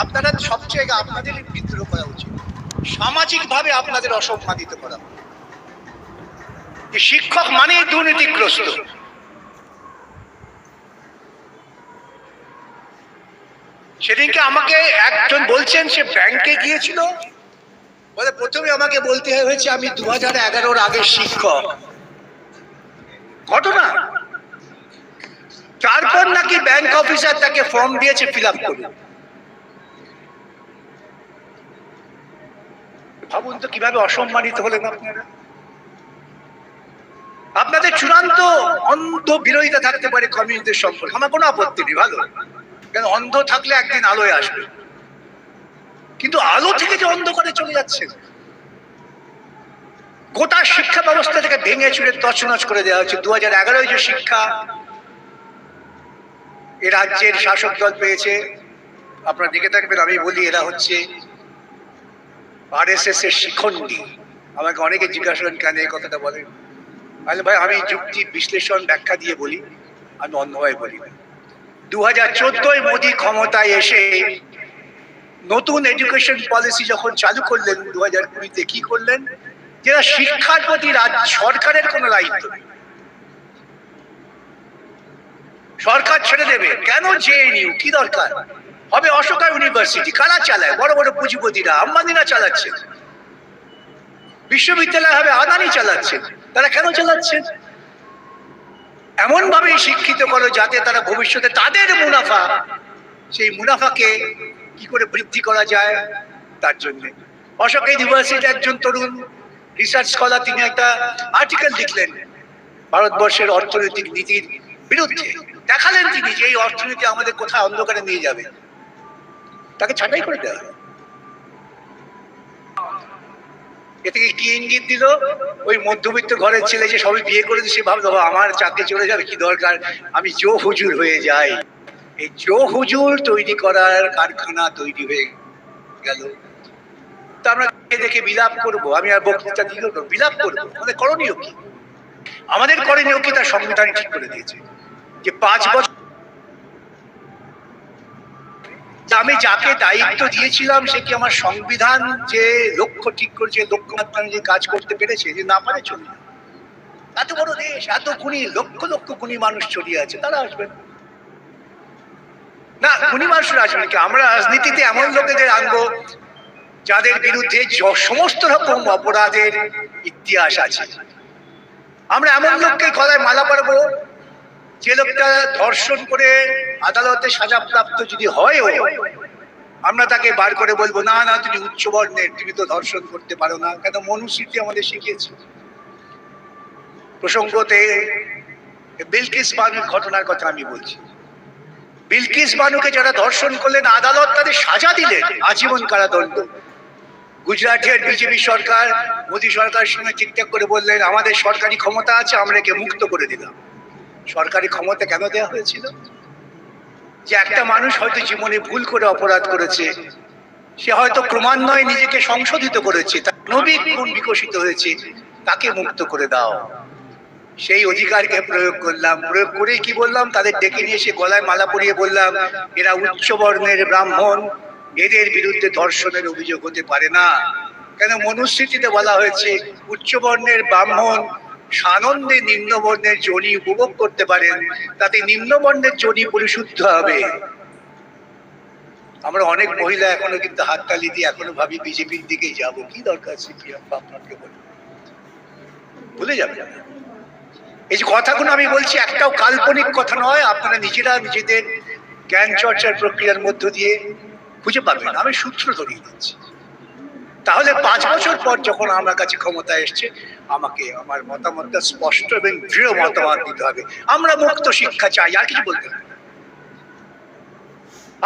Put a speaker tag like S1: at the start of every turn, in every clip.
S1: আপনারা সবচেয়ে আপনাদের বিদ্রোহ করা উচিত, সামাজিকভাবে আপনাদের অসম্মানিত করা। শিক্ষক মানেই দুর্নীতিগ্রস্ত। সেদিনকে আমাকে একজন বলছেন সে ব্যাংকে গিয়েছিল, বলে প্রথমে আমাকে বলতে হয়েছে আমি 2011-র আগের শিক্ষক। ঘটনা, তারপর নাকি ব্যাংক অফিসার তাকে ফর্ম দিয়েছে ফিল আপ করুন। ভাবুন তো কিভাবে অসম্মানিত হলেন আপনারা। আপনাদের চূড়ান্ত অন্ধ বিরোধিতা থাকতে পারে কমিউনিস্টদের সম্পর্কে, আমার কোনো আপত্তি নেই, ভালো, কেন অন্ধ থাকলে একদিন আলোয় আসবে, কিন্তু আলো থেকে যে অন্ধকারে চলে যাচ্ছে, গোটা শিক্ষা ব্যবস্থা থেকে ভেঙে চুরে তছনছ করে দেওয়া হচ্ছে। 2011-য় যে শিক্ষা এ রাজ্যের শাসক দল পেয়েছে, আপনারা দেখে থাকবেন, আমি বলি এরা হচ্ছে RSS এর শিখণ্ডী। আমাকে অনেকে জিজ্ঞাসা করেন কেন এই কথাটা বলেন, ভাই আমি যুক্তি বিশ্লেষণ ব্যাখ্যা দিয়ে বলি, আমি অন্যভাবে বলি না। 2014-য় মোদী ক্ষমতায় এসে নতুন এডুকেশন পলিসি যখন চালু করলেন 2020-তে, কি করলেন, যেটা শিক্ষার প্রতি রাজ্য সরকারের কোনো দায়িত্ব নেই, সরকার ছেড়ে দেবে। কেন JNU কি দরকার হবে? অশোকা ইউনিভার্সিটি কারা চালায়? বড় বড় পুঁজিপতিরা, আম্বানিরা চালাচ্ছে। বিশ্ববিদ্যালয় হবে আদানি চালাচ্ছে। তারা কেন চালাচ্ছে? এমন ভাবে শিক্ষিত করো যাতে তারা ভবিষ্যতে তাদের মুনাফা, সেই মুনাফাকে কি করে বৃদ্ধি করা যায় তার জন্য। অশোক ইউনিভার্সিটির একজন তরুণ রিসার্চ স্কলার, তিনি একটা আর্টিকেল লিখলেন ভারতবর্ষের অর্থনৈতিক নীতির বিরুদ্ধে। দেখালেন তিনি যে এই অর্থনীতি আমাদের কোথায় অন্ধকারে নিয়ে যাবে, তাকে ছাঁটাই করে দেওয়া। এ থেকে কি ইঙ্গিত দিল? ওই মধ্যবিত্ত ঘরের ছেলে যে সবাই বিয়ে করে সে ভাবলো আমার চাকরি চলে যাবে, কি দরকার, আমি জো হুজুর হয়ে যাই। এই জো হুজুর তৈরি করার কারখানা তৈরি হয়ে গেল। তো আমরা দেখে বিলাপ করব, আমি আর বক্তৃতা দিল বিলাপ করবো, আমাদের করণীয় কি? আমাদের করণীয় কি? তার সংবিধান ঠিক করে দিয়েছে যে 5 বছর আমি যাকে দায়িত্ব দিয়েছিলাম সে কি আমার সংবিধান যে লক্ষ্য ঠিক করেছে লক্ষ্যমাত্রা যে কাজ করতে পেরেছে? যে না পারে চলবে। এত বড় দেশ, এত গুণী, লক্ষ লক্ষ গুণী মানুষ ছড়িয়ে আছে, তারা আসবেন না? গুণী মানুষরা আসবেন কি? আমরা রাজনীতিতে এমন লোকেদের আনবো যাদের বিরুদ্ধে সমস্ত রকম অপরাধের ইতিহাস আছে। আমরা এমন লোককে গলায় মালা পরাবো যে লোকটা ধর্ষণ করে আদালতে সাজাপ্রাপ্ত যদি হয়, আমরা তাকে বার করে বলবো না না তুমি উচ্চ বর্ণের, তুমি তো ধর্ষণ করতে পারো না। কেন? মনুস্মৃতি আমাদের শিখিয়েছে। প্রসঙ্গতে বিলকিস বানুর ঘটনার কথা আমি বলছি। বিলকিস বানুকে যারা ধর্ষণ করলেন, আদালত তাদের সাজা দিলেন আজীবন কারাদণ্ড। গুজরাটের বিজেপি সরকার মোদী সরকারের সঙ্গে ঠিকঠাক করে বললেন আমাদের সরকারি ক্ষমতা আছে, আমরা একে মুক্ত করে দিলাম। সরকারি ক্ষমতা কেন দেওয়া হয়েছিল? যে একটা মানুষ হয়তো জীবনে ভুল করে অপরাধ করেছে, সে হয়তো ক্রমান্বয়ে নিজেকে সংশোধিত করেছে, তার নৈতিক গুণ বিকশিত হয়েছে, তাকে মুক্ত করে দাও। সেই অধিকারকে প্রয়োগ করলাম, প্রয়োগ করে কি বললাম, তাদের ডেকে নিয়ে এসে গলায় মালা পরিয়ে বললাম এরা উচ্চ বর্ণের ব্রাহ্মণ, এদের বিরুদ্ধে ধর্ষণের অভিযোগ হতে পারে না। কেন? মনুস্মৃতিতে বলা হয়েছে উচ্চ বর্ণের ব্রাহ্মণ সানন্দে নিম্নবর্ণের যোনি উপভোগ করতে পারেন, তাতে নিম্নবর্ণের যোনি পরিশুদ্ধ হবে। আমরা অনেক মহিলা এখনো কিন্তু হাততালি দিয়ে এখনো ভাবি বিজেপির দিকেই যাবো। কি দরকার সিপিএম আপনাকে বলে ভুলে যাবে? এই যে কথাগুলো আমি বলছি একটাও কাল্পনিক কথা নয়, আপনারা নিজেরা নিজেদের জ্ঞান চর্চার প্রক্রিয়ার মধ্য দিয়ে খুঁজে পাবেন। আমি সূত্র ধরিয়ে দিচ্ছি। তাহলে 5 বছর পর যখন আমার কাছে ক্ষমতা এসছে, আমাকে আমার মতামতটা স্পষ্ট এবং দৃঢ় মতামত দিতে হবে। আমরা মুক্ত শিক্ষা চাই, আর কিছু বলতে হবে।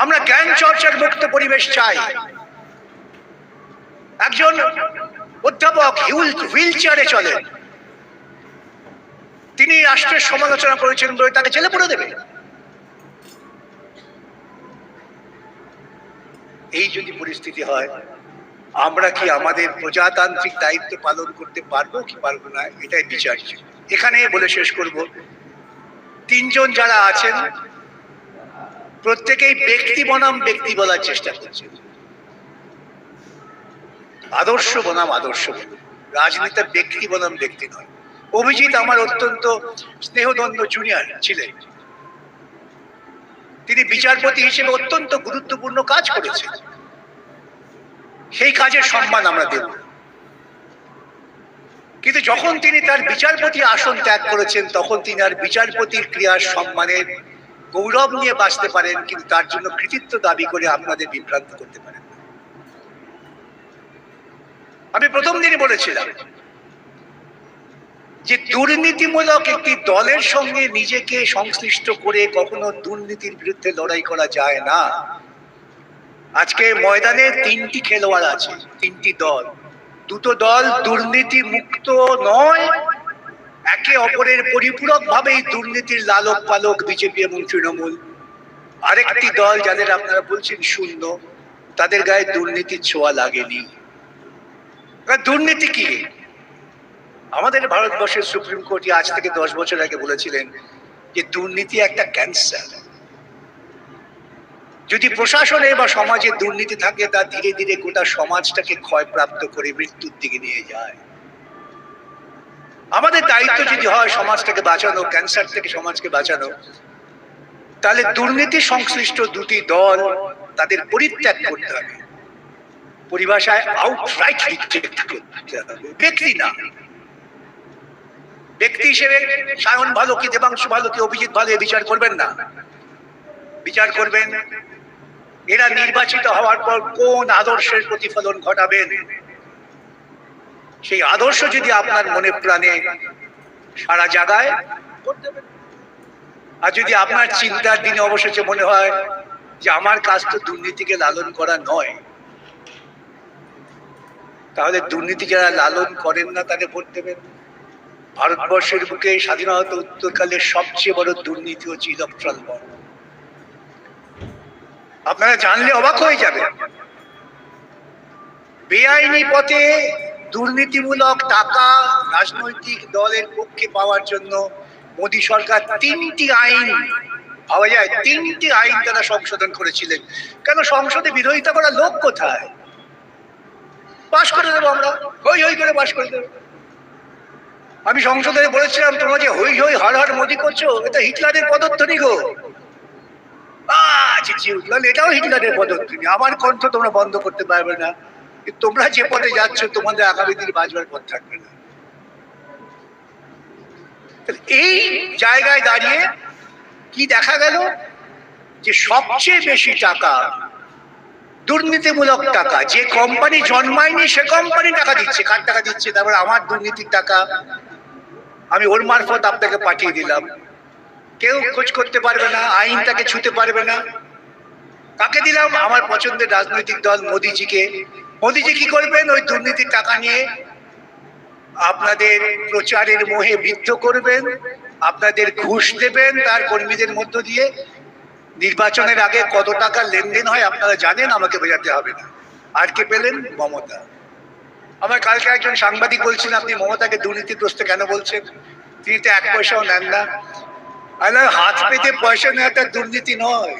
S1: আমরা জ্ঞান চর্চার মুক্ত পরিবেশ চাই। একজন অধ্যাপক হুইল চেয়ারে চলেন, তিনি রাষ্ট্রের সমালোচনা করেছেন বলে তাকে জেলে পুরে দেবে। এই যদি পরিস্থিতি হয়, আমরা কি আমাদের প্রজাতান্ত্রিক দায়িত্ব পালন করতে পারবো কি পারবো না, এটাই বিচার্য। এখানে বলে শেষ করব, 3 জন যারা আছেন প্রত্যেকেই ব্যক্তি বনাম ব্যক্তি বলার চেষ্টা করছে, আদর্শ বনাম আদর্শ। রাজনীতিতে ব্যক্তি বনাম ব্যক্তি নয়। অভিজিৎ আমার অত্যন্ত স্নেহধন্য জুনিয়র ছিলেন, তিনি বিচারপতি হিসেবে অত্যন্ত গুরুত্বপূর্ণ কাজ করেছেন, সেই কাজের সম্মান আমরা দেব। কিন্তু যখন তিনি তার বিচারপতি আসন ত্যাগ করেছেন তখন তিনি আর বিচারপতির ক্রিয়ার সম্মানের গৌরব নিয়ে বাঁচতে পারেন, কিন্তু তার জন্য কৃতিত্ব দাবি করে আপনাদের বিভ্রান্ত করতে পারেন। আমি প্রথম দিনই বলেছিলাম যে দুর্নীতিমূলক একটি দলের সঙ্গে নিজেকে সংশ্লিষ্ট করে কখনো দুর্নীতির বিরুদ্ধে লড়াই করা যায় না। আজকে ময়দানে তিনটি খেলোয়াড় আছে, তিনটি দল, দুটো দল দুর্নীতি মুক্ত নয়, একে অপরের পরিপূরক ভাবেই দুর্নীতির লালক পালক বিজেপি এবং তৃণমূল। আরেকটি দল যাদের আপনারা বলছেন শূন্য, তাদের গায়ে দুর্নীতির ছোঁয়া লাগেনি। দুর্নীতি কি? আমাদের ভারতবর্ষের সুপ্রিম কোর্টে আজ থেকে 10 বছর আগে বলেছিলেন যে দুর্নীতি একটা ক্যান্সার। যদি প্রশাসনে বা সমাজে দুর্নীতি থাকে তা ধীরে ধীরে গোটা সমাজটাকে ক্ষয়প্রাপ্ত করে মৃত্যুর দিকে নিয়ে যায়। আমাদের দায়িত্ব যদি হয় সমাজটাকে বাঁচানো, ক্যান্সার থেকে সমাজকে বাঁচানো, তাহলে দুর্নীতি সংশ্লিষ্ট দুটি দল তাদের পরিত্যাগ করতে হবে, পরিভাষায় আউটরাইট রিজেক্ট করতে হবে, ব্যক্তি না। ব্যক্তি হিসেবে সায়ন ভালো কি, দেবাংশু ভালো কি, অভিজিৎ ভালো এ বিচার করবেন না, বিচার করবেন এরা নির্বাচিত হওয়ার পর কোন আদর্শের প্রতিফলন ঘটাবেন। সেই আদর্শ যদি আপনার মনে প্রাণে সারা জাগায়, আর যদি আপনার চিন্তার দিনে অবশেষে মনে হয় যে আমার কাজ তো দুর্নীতিকে লালন করা নয়, তাহলে দুর্নীতি যারা লালন করেন না তাদের ভোট দেবেন। ভারতবর্ষের বুকে স্বাধীনতা উত্তরকালের সবচেয়ে বড় দুর্নীতি হচ্ছে ইলেকট্রাল বন্ড। আপনারা জানলে অবাক হয়ে যাবেন, বেআইনি পথে দুর্নীতিমূলক টাকা রাজনৈতিক দলের পক্ষে পাওয়ার জন্য মোদী সরকার 3টি আইন, পাওয়া যায় 3টি আইন তারা সংশোধন করেছিলেন। কেন? সংসদে বিরোধিতা করার লোক কোথায়? পাশ করে দেবো আমরা, হই হই করে পাশ করে দেবো। আমি সংসদে বলেছিলাম তোমরা যে হই হই হর হর মোদী করছো, এটা হিটলারের পদধ্বনি গো। এটাও হিটলারের পদধ্বনি। আমার কণ্ঠ তোমরা বন্ধ করতে পারবে না, তোমরা যে পথে যাচ্ছ তোমাদের আগামী দিন বাঁচবার পথ থাকবে না। এই জায়গায় দাঁড়িয়ে কি দেখা গেল যে সবচেয়ে বেশি টাকা দুর্নীতিমূলক টাকা, যে কোম্পানি জন্মায়নি সে কোম্পানি টাকা দিচ্ছে। কার টাকা দিচ্ছে? তারপর আমার দুর্নীতির টাকা আমি ওর মারফত আপনাকে পাঠিয়ে দিলাম, কেউ খোঁজ করতে পারবে না, আইন তাকে ছুঁতে পারবে না। কাকে দিলাম? আমার পছন্দের রাজনৈতিক দল মোদিজিকে। মোদিজি কি করবেন? ওই দুর্নীতির টাকা নিয়ে আপনাদের প্রচারের মোহে বিদ্ধ করবেন, আপনাদের ঘুষ দেবেন তার কর্মীদের মধ্য দিয়ে। নির্বাচনের আগে কত টাকা লেনদেন হয় আপনারা জানেন, আমাকে বোঝাতে হবে না। আর কে পেলেন? মমতা। আমার কালকে একজন সাংবাদিক বলছেন আপনি মমতাকে দুর্নীতিগ্রস্ত কেন বলছেন, তিনি তো 1 পয়সাও নেন না। হাত পেতে পয়সা নেওয়াটা দুর্নীতি নয়,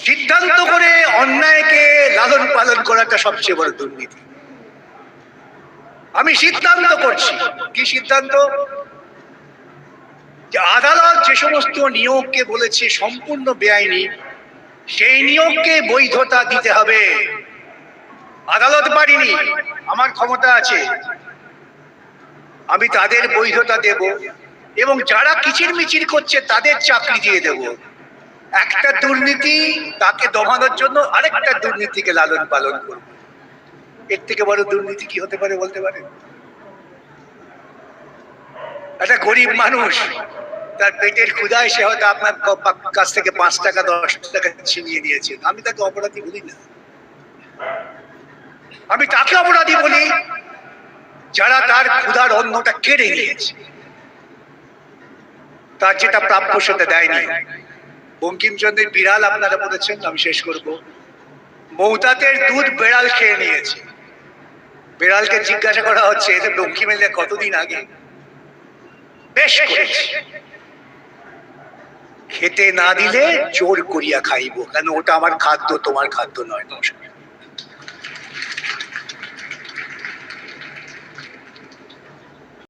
S1: সিদ্ধান্ত করে অন্যায়কে লালন পালন করাটা সবচেয়ে বড় দুর্নীতি। আমি সিদ্ধান্ত করছি, কি সিদ্ধান্ত? যে আদালত যে সমস্ত নিয়োগকে বলেছে সম্পূর্ণ বেআইনি, সেই নিয়োগকে বৈধতা দিতে হবে। আদালত পারিনি, আমার ক্ষমতা আছে, আমি তাদের বৈধতা দেব, এবং যারা কিচিরমিচির করছে তাদের চাকরি দিয়ে দেব। একটা দুর্নীতি তাকে দমানোর জন্য আরেকটা দুর্নীতিকে লালন পালন করব। এর থেকে বড় দুর্নীতি কি হতে পারে বলতে পারেন? একটা গরিব মানুষ তার পেটের ক্ষুধায় সে হয়তো আপনার কাছ থেকে 5 টাকা 10 টাকা ছিনিয়ে নিয়েছেন, আমি তাকে অপরাধী বলি না। আমি তাকে অপরাধী বলি যারা তার ক্ষুধার অন্নটা কেড়ে নিয়েছে, তার যেটা প্রাপ্য সেটা দেয়নি। বঙ্কিমচন্দ্রের বিড়াল আপনারা বলেছেন, আমি শেষ করব। মৌতাতের দুধ বেড়াল খেয়ে নিয়েছে। বেড়ালকে জিজ্ঞাসা করা হচ্ছে এতে বঙ্কিমের কতদিন আগে, বেশ করেছে। খেতে না দিলে জোর করিয়া খাইব, কেন ওটা আমার খাদ্য, তোমার খাদ্য নয়। নমস্কার।